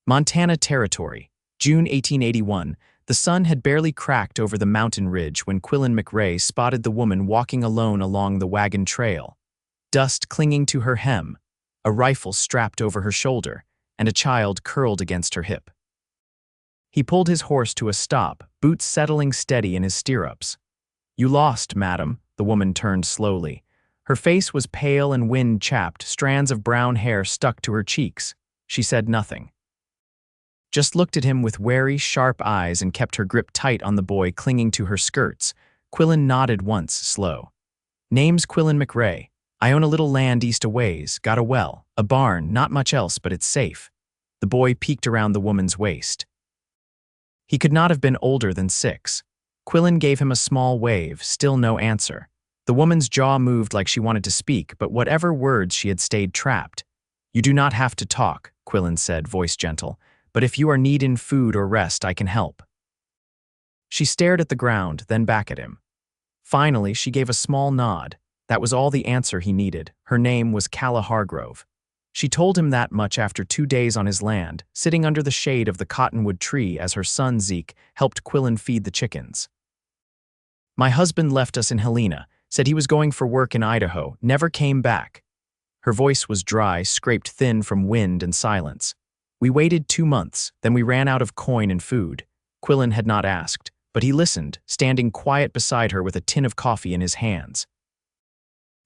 Montana Territory, June 1881. The sun had barely cracked over the mountain ridge when Quillan McRae spotted the woman walking alone along the wagon trail. Dust clinging to her hem, a rifle strapped over her shoulder, and a child curled against her hip. He pulled his horse to a stop, boots settling steady in his stirrups. "You lost, madam," the woman turned slowly. Her face was pale and wind-chapped, strands of brown hair stuck to her cheeks. She said nothing. Just looked at him with wary, sharp eyes and kept her grip tight on the boy clinging to her skirts. Quillan nodded once, slow. "Name's Quillan McRae. I own a little land east a ways, got a well, a barn, not much else, but it's safe." The boy peeked around the woman's waist. He could not have been older than 6. Quillan gave him a small wave, still no answer. The woman's jaw moved like she wanted to speak, but whatever words she had stayed trapped. "You do not have to talk," Quillan said, voice gentle, "but if you are needing food or rest, I can help." She stared at the ground, then back at him. Finally, she gave a small nod. That was all the answer he needed. Her name was Calla Hargrove. She told him that much after 2 days on his land, sitting under the shade of the cottonwood tree as her son Zeke helped Quillan feed the chickens. "My husband left us in Helena, said he was going for work in Idaho, never came back." Her voice was dry, scraped thin from wind and silence. "We waited 2 months, then we ran out of coin and food." Quillan had not asked, but he listened, standing quiet beside her with a tin of coffee in his hands.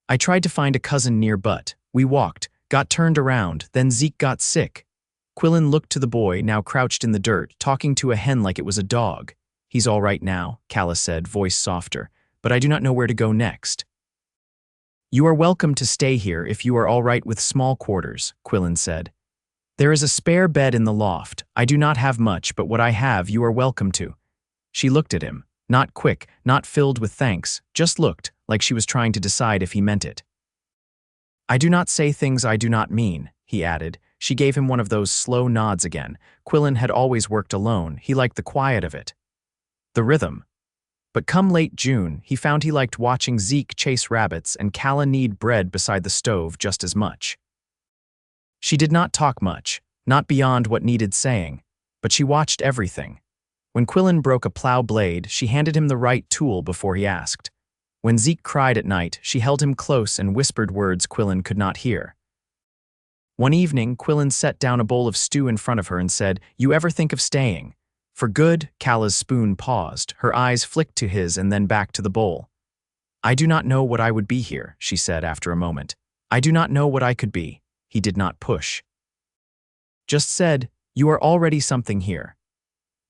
"I tried to find a cousin near, but we walked, got turned around, then Zeke got sick." Quillan looked to the boy, now crouched in the dirt, talking to a hen like it was a dog. "He's all right now," Calla said, voice softer, "but I do not know where to go next." "You are welcome to stay here if you are all right with small quarters," Quillan said. "There is a spare bed in the loft. I do not have much, but what I have you are welcome to." She looked at him, not quick, not filled with thanks, just looked, like she was trying to decide if he meant it. "I do not say things I do not mean," he added. She gave him one of those slow nods again. Quillan had always worked alone. He liked the quiet of it. The rhythm. But come late June, he found he liked watching Zeke chase rabbits and Calla knead bread beside the stove just as much. She did not talk much, not beyond what needed saying, but she watched everything. When Quillan broke a plow blade, she handed him the right tool before he asked. When Zeke cried at night, she held him close and whispered words Quillan could not hear. One evening, Quillan set down a bowl of stew in front of her and said, "You ever think of staying?" "For good?" Calla's spoon paused, her eyes flicked to his and then back to the bowl. "I do not know what I would be here," she said after a moment. "I do not know what I could be." He did not push. Just said, "You are already something here."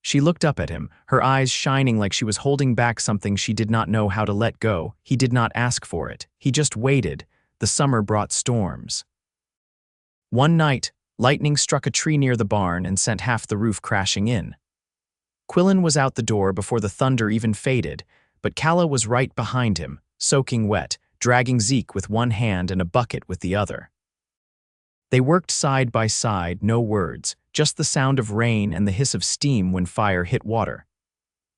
She looked up at him, her eyes shining like she was holding back something she did not know how to let go. He did not ask for it. He just waited. The summer brought storms. One night, lightning struck a tree near the barn and sent half the roof crashing in. Quillan was out the door before the thunder even faded, but Calla was right behind him, soaking wet, dragging Zeke with one hand and a bucket with the other. They worked side by side, no words, just the sound of rain and the hiss of steam when fire hit water.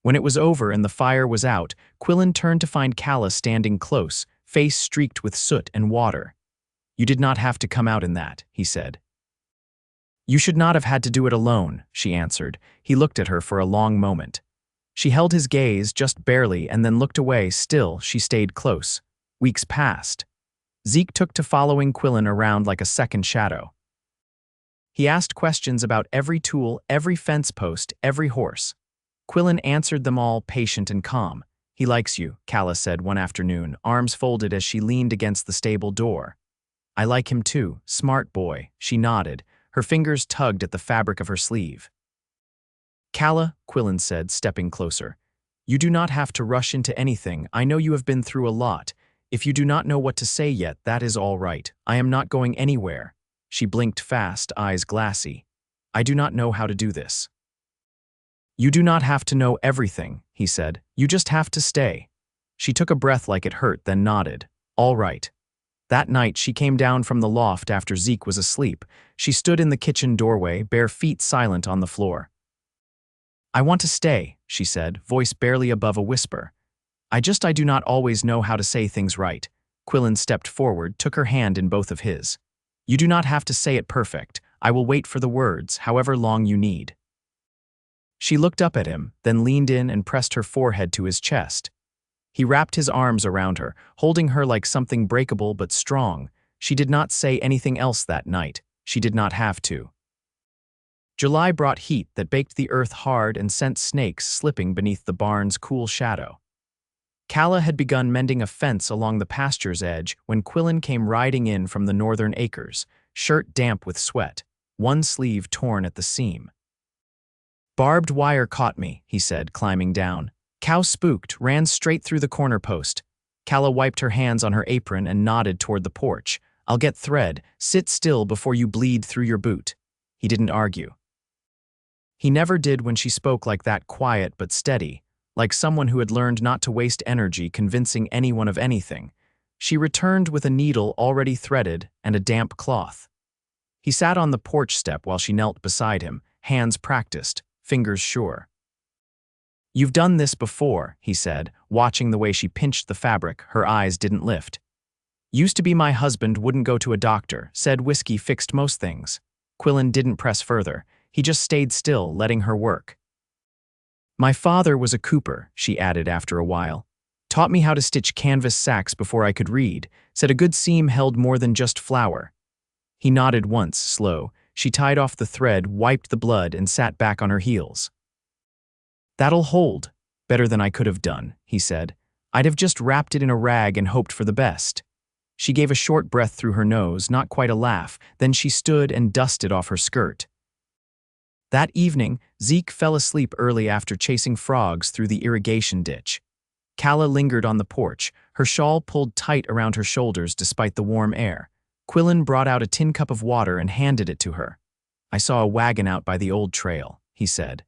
When it was over and the fire was out, Quillan turned to find Calla standing close, face streaked with soot and water. "You did not have to come out in that," he said. "You should not have had to do it alone," she answered. He looked at her for a long moment. She held his gaze just barely and then looked away. Still, she stayed close. Weeks passed. Zeke took to following Quillan around like a second shadow. He asked questions about every tool, every fence post, every horse. Quillan answered them all, patient and calm. "He likes you," Calla said one afternoon, arms folded as she leaned against the stable door. "I like him too, smart boy," she nodded. Her fingers tugged at the fabric of her sleeve. "Calla," Quillan said, stepping closer, "you do not have to rush into anything. I know you have been through a lot. If you do not know what to say yet, that is all right. I am not going anywhere." She blinked fast, eyes glassy. "I do not know how to do this." "You do not have to know everything," he said. "You just have to stay." She took a breath like it hurt, then nodded. "All right." That night, she came down from the loft after Zeke was asleep. She stood in the kitchen doorway, bare feet silent on the floor. "I want to stay," she said, voice barely above a whisper. I do not always know how to say things right." Quillan stepped forward, took her hand in both of his. "You do not have to say it perfect. I will wait for the words, however long you need." She looked up at him, then leaned in and pressed her forehead to his chest. He wrapped his arms around her, holding her like something breakable but strong. She did not say anything else that night. She did not have to. July brought heat that baked the earth hard and sent snakes slipping beneath the barn's cool shadow. Calla had begun mending a fence along the pasture's edge when Quillan came riding in from the northern acres, shirt damp with sweat, one sleeve torn at the seam. "Barbed wire caught me," he said, climbing down. "Cow spooked, ran straight through the corner post." Calla wiped her hands on her apron and nodded toward the porch. "I'll get thread. Sit still before you bleed through your boot." He didn't argue. He never did when she spoke like that, quiet but steady, like someone who had learned not to waste energy convincing anyone of anything. She returned with a needle already threaded and a damp cloth. He sat on the porch step while she knelt beside him, hands practiced, fingers sure. "You've done this before," he said, watching the way she pinched the fabric. Her eyes didn't lift. "Used to be my husband wouldn't go to a doctor, said whiskey fixed most things." Quillan didn't press further. He just stayed still, letting her work. "My father was a cooper," she added after a while. "Taught me how to stitch canvas sacks before I could read. Said a good seam held more than just flour." He nodded once, slow. She tied off the thread, wiped the blood, and sat back on her heels. "That'll hold. Better than I could have done," he said. "I'd have just wrapped it in a rag and hoped for the best." She gave a short breath through her nose, not quite a laugh. Then she stood and dusted off her skirt. That evening, Zeke fell asleep early after chasing frogs through the irrigation ditch. Calla lingered on the porch, her shawl pulled tight around her shoulders despite the warm air. Quillan brought out a tin cup of water and handed it to her. "I saw a wagon out by the old trail," he said.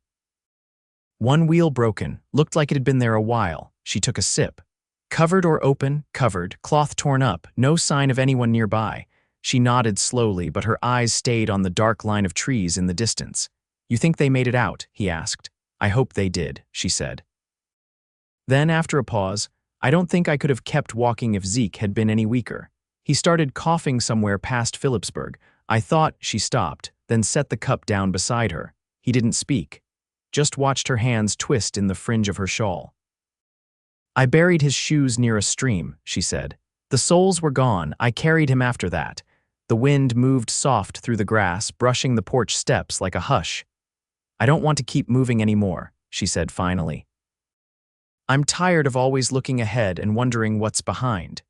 "One wheel broken, looked like it had been there a while." She took a sip. "Covered or open?" "Covered, cloth torn up, no sign of anyone nearby." She nodded slowly, but her eyes stayed on the dark line of trees in the distance. "You think they made it out?" he asked. "I hope they did," she said. Then, after a pause, "I don't think I could have kept walking if Zeke had been any weaker. He started coughing somewhere past Phillipsburg. I thought," she stopped, then set the cup down beside her. He didn't speak, just watched her hands twist in the fringe of her shawl. "I buried his shoes near a stream," she said. "The soles were gone. I carried him after that." The wind moved soft through the grass, brushing the porch steps like a hush. "I don't want to keep moving anymore," she said finally. "I'm tired of always looking ahead and wondering what's behind."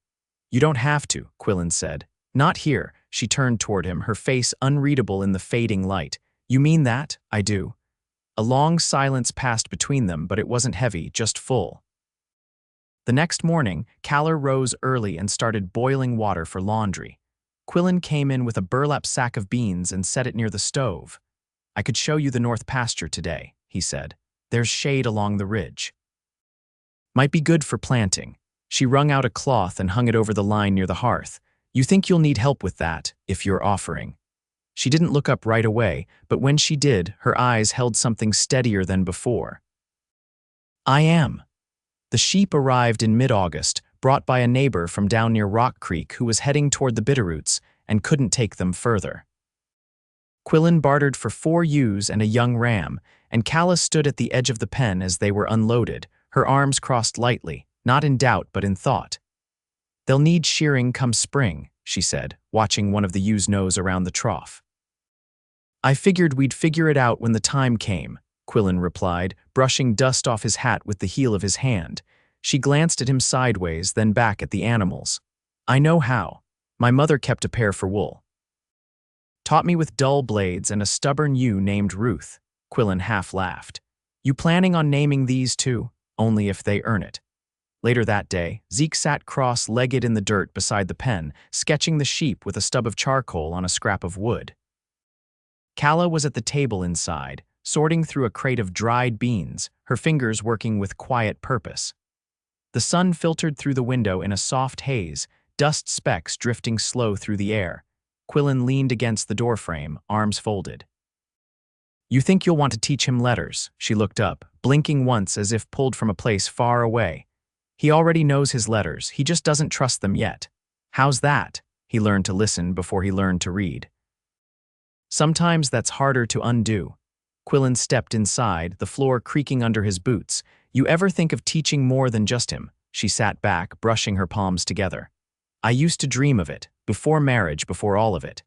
"You don't have to," Quillan said. "Not here." She turned toward him, her face unreadable in the fading light. "You mean that?" "I do." A long silence passed between them, but it wasn't heavy, just full. The next morning, Calla rose early and started boiling water for laundry. Quillan came in with a burlap sack of beans and set it near the stove. "I could show you the north pasture today," he said. "There's shade along the ridge. Might be good for planting." She wrung out a cloth and hung it over the line near the hearth. "You think you'll need help with that, if you're offering." She didn't look up right away, but when she did, her eyes held something steadier than before. "I am." The sheep arrived in mid-August, brought by a neighbor from down near Rock Creek who was heading toward the Bitterroots and couldn't take them further. Quillan bartered for 4 ewes and a young ram, and Calla stood at the edge of the pen as they were unloaded, her arms crossed lightly, not in doubt but in thought. "They'll need shearing come spring," she said, watching one of the ewes nose around the trough. "I figured we'd figure it out when the time came," Quillan replied, brushing dust off his hat with the heel of his hand. She glanced at him sideways, then back at the animals. "I know how. My mother kept a pair for wool. Taught me with dull blades and a stubborn ewe named Ruth." Quillan half laughed. "You planning on naming these too?" "Only if they earn it." Later that day, Zeke sat cross-legged in the dirt beside the pen, sketching the sheep with a stub of charcoal on a scrap of wood. Calla was at the table inside, sorting through a crate of dried beans, her fingers working with quiet purpose. The sun filtered through the window in a soft haze, dust specks drifting slow through the air. Quillan leaned against the doorframe, arms folded. "You think you'll want to teach him letters?" She looked up, blinking once as if pulled from a place far away. "He already knows his letters, he just doesn't trust them yet." "How's that?" He learned to listen before he learned to read. Sometimes that's harder to undo. Quillan stepped inside, the floor creaking under his boots. You ever think of teaching more than just him? She sat back, brushing her palms together. I used to dream of it, before marriage, before all of it.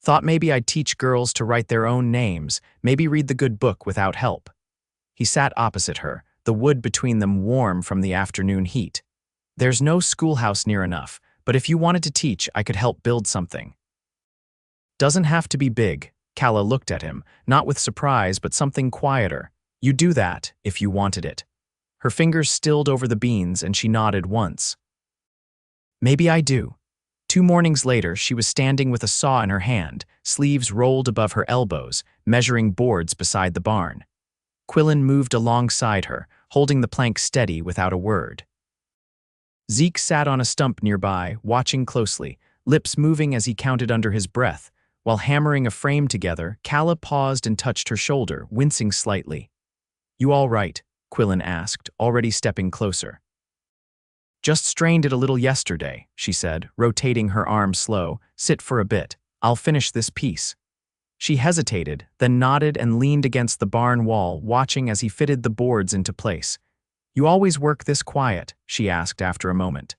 Thought maybe I'd teach girls to write their own names, maybe read the good book without help. He sat opposite her, the wood between them warm from the afternoon heat. There's no schoolhouse near enough, but if you wanted to teach, I could help build something. Doesn't have to be big. Calla looked at him, not with surprise, but something quieter. You do that, if you wanted it. Her fingers stilled over the beans, and she nodded once. Maybe I do. 2 mornings later, she was standing with a saw in her hand, sleeves rolled above her elbows, measuring boards beside the barn. Quillan moved alongside her, holding the plank steady without a word. Zeke sat on a stump nearby, watching closely, lips moving as he counted under his breath. While hammering a frame together, Calla paused and touched her shoulder, wincing slightly. You all right? Quillan asked, already stepping closer. Just strained it a little yesterday, she said, rotating her arm slow. Sit for a bit. I'll finish this piece. She hesitated, then nodded and leaned against the barn wall, watching as he fitted the boards into place. You always work this quiet? She asked after a moment.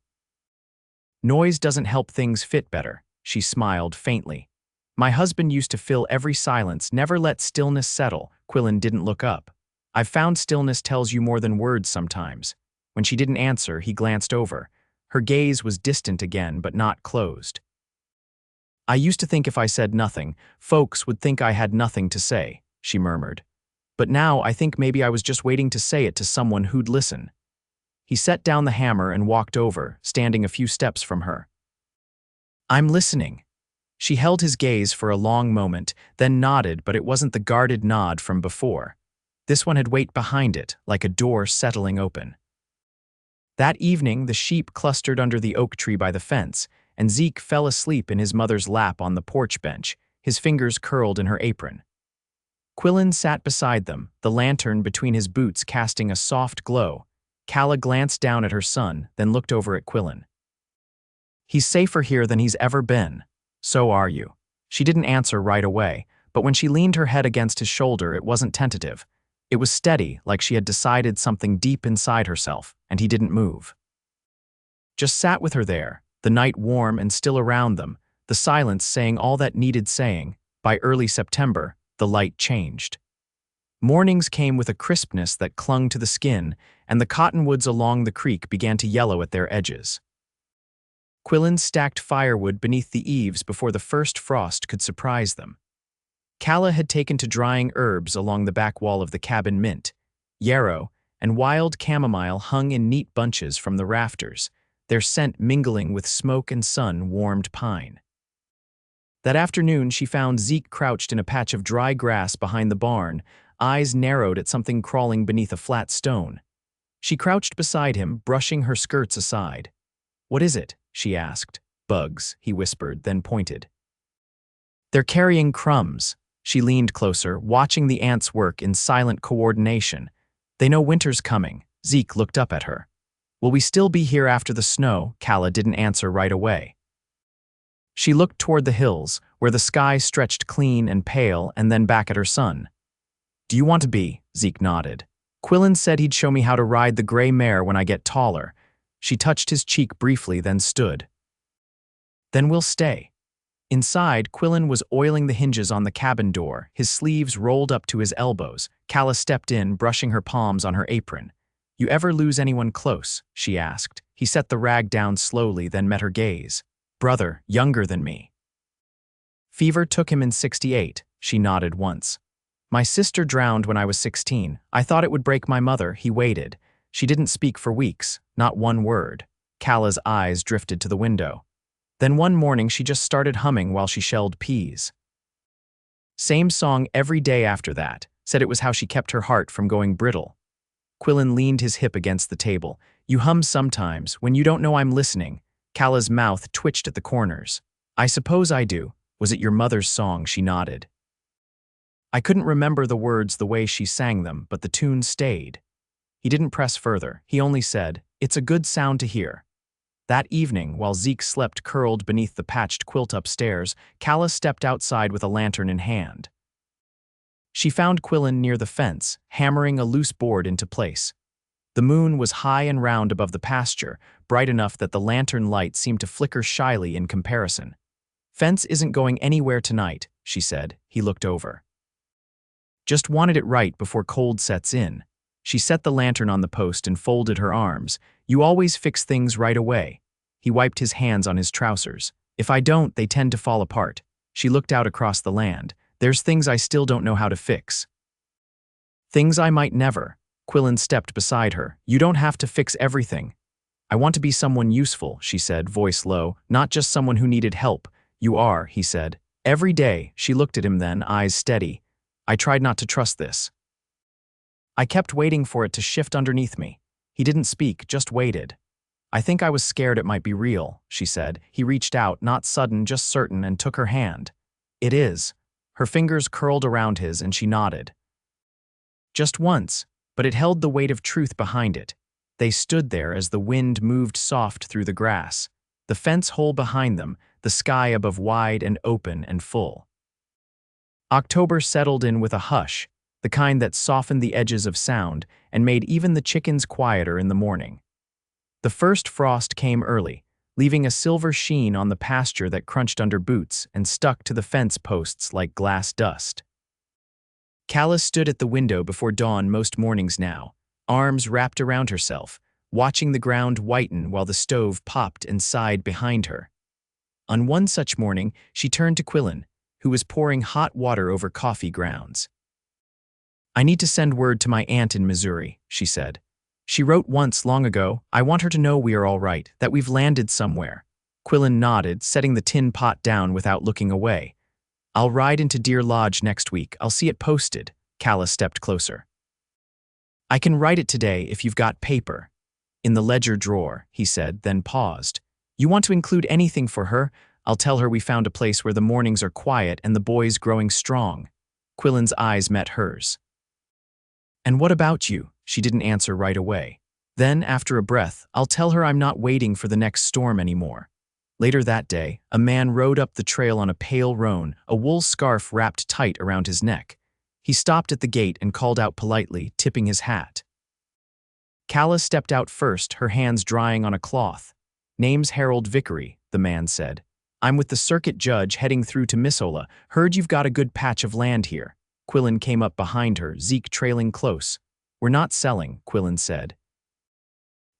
Noise doesn't help things fit better, she smiled faintly. My husband used to fill every silence, never let stillness settle. Quillan didn't look up. I've found stillness tells you more than words sometimes. When she didn't answer, he glanced over. Her gaze was distant again, but not closed. I used to think if I said nothing, folks would think I had nothing to say, she murmured. But now I think maybe I was just waiting to say it to someone who'd listen. He set down the hammer and walked over, standing a few steps from her. I'm listening. She held his gaze for a long moment, then nodded, but it wasn't the guarded nod from before. This one had weight behind it, like a door settling open. That evening, the sheep clustered under the oak tree by the fence, and Zeke fell asleep in his mother's lap on the porch bench, his fingers curled in her apron. Quillan sat beside them, the lantern between his boots casting a soft glow. Calla glanced down at her son, then looked over at Quillan. He's safer here than he's ever been. So are you. She didn't answer right away, but when she leaned her head against his shoulder, it wasn't tentative. It was steady, like she had decided something deep inside herself, and he didn't move. Just sat with her there, the night warm and still around them, the silence saying all that needed saying. By early September, the light changed. Mornings came with a crispness that clung to the skin, and the cottonwoods along the creek began to yellow at their edges. Quillan stacked firewood beneath the eaves before the first frost could surprise them. Calla had taken to drying herbs along the back wall of the cabin. Mint, yarrow, and wild chamomile hung in neat bunches from the rafters, their scent mingling with smoke and sun-warmed pine. That afternoon, she found Zeke crouched in a patch of dry grass behind the barn, eyes narrowed at something crawling beneath a flat stone. She crouched beside him, brushing her skirts aside. What is it? She asked. Bugs, he whispered, then pointed. They're carrying crumbs. She leaned closer, watching the ants work in silent coordination. They know winter's coming. Zeke looked up at her. Will we still be here after the snow? Calla didn't answer right away. She looked toward the hills, where the sky stretched clean and pale, and then back at her son. Do you want to be? Zeke nodded. Quillan said he'd show me how to ride the gray mare when I get taller. She touched his cheek briefly, then stood. Then we'll stay. Inside, Quillan was oiling the hinges on the cabin door, his sleeves rolled up to his elbows. Calla stepped in, brushing her palms on her apron. You ever lose anyone close? She asked. He set the rag down slowly, then met her gaze. Brother, younger than me. Fever took him in '68, she nodded once. My sister drowned when I was 16. I thought it would break my mother. He waited. She didn't speak for weeks, not one word. Calla's eyes drifted to the window. Then one morning she just started humming while she shelled peas. Same song every day after that, said it was how she kept her heart from going brittle. Quillan leaned his hip against the table. You hum sometimes, when you don't know I'm listening. Calla's mouth twitched at the corners. I suppose I do. Was it your mother's song? She nodded. I couldn't remember the words the way she sang them, but the tune stayed. He didn't press further. He only said, it's a good sound to hear. That evening, while Zeke slept curled beneath the patched quilt upstairs, Calla stepped outside with a lantern in hand. She found Quillan near the fence, hammering a loose board into place. The moon was high and round above the pasture, bright enough that the lantern light seemed to flicker shyly in comparison. "Fence isn't going anywhere tonight," she said. He looked over. "Just wanted it right before cold sets in." She set the lantern on the post and folded her arms. "You always fix things right away." He wiped his hands on his trousers. "If I don't, they tend to fall apart." She looked out across the land. "There's things I still don't know how to fix." "Things I might never." Quillan stepped beside her. "You don't have to fix everything." "I want to be someone useful," she said, voice low, "not just someone who needed help." "You are," he said. "Every day." She looked at him then, eyes steady. "I tried not to trust this. I kept waiting for it to shift underneath me." He didn't speak, just waited. "I think I was scared it might be real," she said. He reached out, not sudden, just certain, and took her hand. "It is." Her fingers curled around his and she nodded. Just once, but it held the weight of truth behind it. They stood there as the wind moved soft through the grass, the fence hole behind them, the sky above wide and open and full. October settled in with a hush, the kind that softened the edges of sound and made even the chickens quieter in the morning. The first frost came early, leaving a silver sheen on the pasture that crunched under boots and stuck to the fence posts like glass dust. Calla stood at the window before dawn most mornings now, arms wrapped around herself, watching the ground whiten while the stove popped and sighed behind her. On one such morning, she turned to Quillan, who was pouring hot water over coffee grounds. "I need to send word to my aunt in Missouri," she said. "She wrote once long ago. I want her to know we are all right, that we've landed somewhere." Quillan nodded, setting the tin pot down without looking away. "I'll ride into Deer Lodge next week. I'll see it posted." Calla stepped closer. "I can write it today if you've got paper." "In the ledger drawer," he said, then paused. "You want to include anything for her? I'll tell her we found a place where the mornings are quiet and the boys growing strong." Quillan's eyes met hers. "And what about you?" She didn't answer right away. Then, after a breath, "I'll tell her I'm not waiting for the next storm anymore." Later that day, a man rode up the trail on a pale roan, a wool scarf wrapped tight around his neck. He stopped at the gate and called out politely, tipping his hat. Calla stepped out first, her hands drying on a cloth. "Name's Harold Vickery," the man said. "I'm with the circuit judge heading through to Missoula. Heard you've got a good patch of land here." Quillan came up behind her, Zeke trailing close. "We're not selling," Quillan said.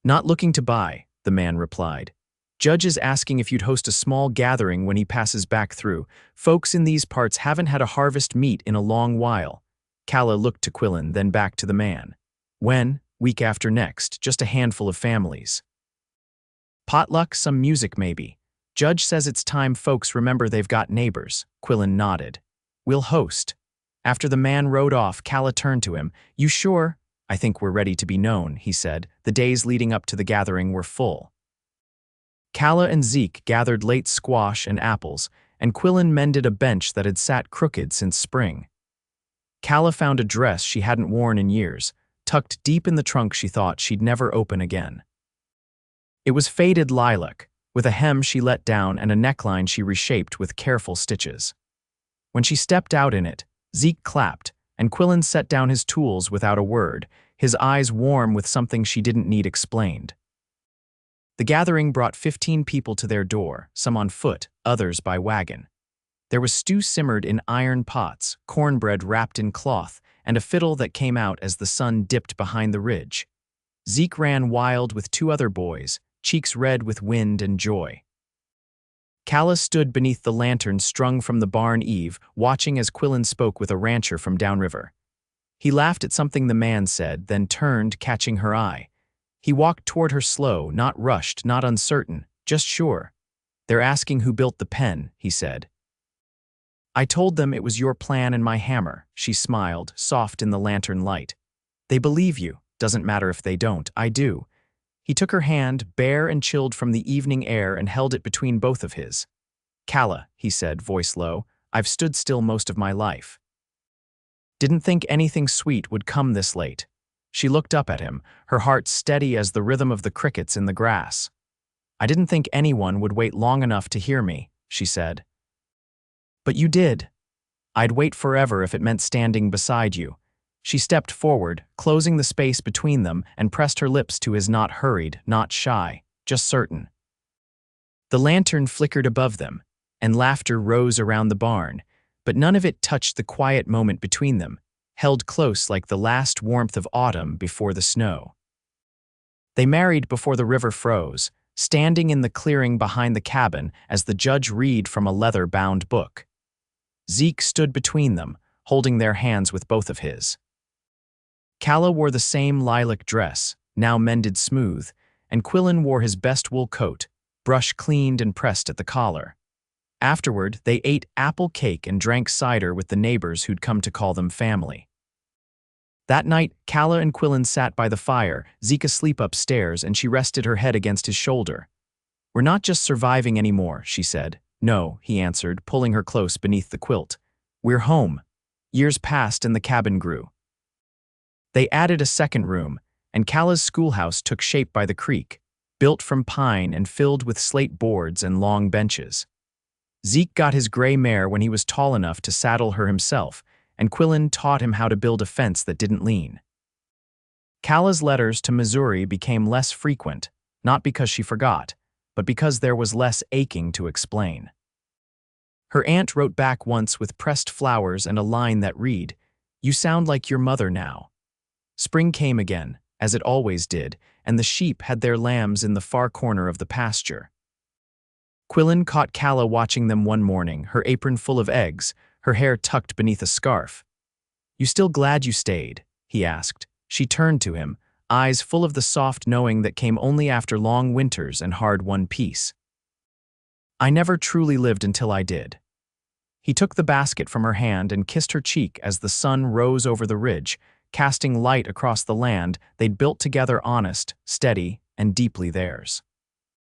"Not looking to buy," the man replied. "Judge is asking if you'd host a small gathering when he passes back through. Folks in these parts haven't had a harvest meet in a long while." Calla looked to Quillan, then back to the man. "When?" "Week after next, just a handful of families." "Potluck, some music maybe." "Judge says it's time folks remember they've got neighbors." Quillan nodded. "We'll host." After the man rode off, Calla turned to him. "You sure?" "I think we're ready to be known," he said. The days leading up to the gathering were full. Calla and Zeke gathered late squash and apples, and Quillan mended a bench that had sat crooked since spring. Calla found a dress she hadn't worn in years, tucked deep in the trunk she thought she'd never open again. It was faded lilac, with a hem she let down and a neckline she reshaped with careful stitches. When she stepped out in it, Zeke clapped, and Quillan set down his tools without a word, his eyes warm with something she didn't need explained. The gathering brought 15 people to their door, some on foot, others by wagon. There was stew simmered in iron pots, cornbread wrapped in cloth, and a fiddle that came out as the sun dipped behind the ridge. Zeke ran wild with 2 other boys, cheeks red with wind and joy. Calla stood beneath the lantern strung from the barn eave, watching as Quillan spoke with a rancher from downriver. He laughed at something the man said, then turned, catching her eye. He walked toward her slow, not rushed, not uncertain, just sure. "They're asking who built the pen," he said. "I told them it was your plan and my hammer," she smiled, soft in the lantern light. "They believe you. Doesn't matter if they don't. I do." He took her hand, bare and chilled from the evening air, and held it between both of his. "Calla," he said, voice low, "I've stood still most of my life. Didn't think anything sweet would come this late." She looked up at him, her heart steady as the rhythm of the crickets in the grass. I didn't think anyone would wait long enough to hear me, she said. But you did. I'd wait forever if it meant standing beside you. She stepped forward, closing the space between them, and pressed her lips to his, not hurried, not shy, just certain. The lantern flickered above them, and laughter rose around the barn, but none of it touched the quiet moment between them, held close like the last warmth of autumn before the snow. They married before the river froze, standing in the clearing behind the cabin as the judge read from a leather-bound book. Zeke stood between them, holding their hands with both of his. Calla wore the same lilac dress, now mended smooth, and Quillan wore his best wool coat, brush cleaned and pressed at the collar. Afterward, they ate apple cake and drank cider with the neighbors who'd come to call them family. That night, Calla and Quillan sat by the fire, Zeke asleep upstairs, and she rested her head against his shoulder. "We're not just surviving anymore," she said. "No," he answered, pulling her close beneath the quilt. "We're home." Years passed and the cabin grew. They added a second room, and Calla's schoolhouse took shape by the creek, built from pine and filled with slate boards and long benches. Zeke got his gray mare when he was tall enough to saddle her himself, and Quillan taught him how to build a fence that didn't lean. Calla's letters to Missouri became less frequent, not because she forgot, but because there was less aching to explain. Her aunt wrote back once with pressed flowers and a line that read, "You sound like your mother now." Spring came again, as it always did, and the sheep had their lambs in the far corner of the pasture. Quillan caught Calla watching them one morning, her apron full of eggs, her hair tucked beneath a scarf. "You still glad you stayed?" he asked. She turned to him, eyes full of the soft knowing that came only after long winters and hard-won peace. "I never truly lived until I did." He took the basket from her hand and kissed her cheek as the sun rose over the ridge, casting light across the land they'd built together, honest, steady, and deeply theirs.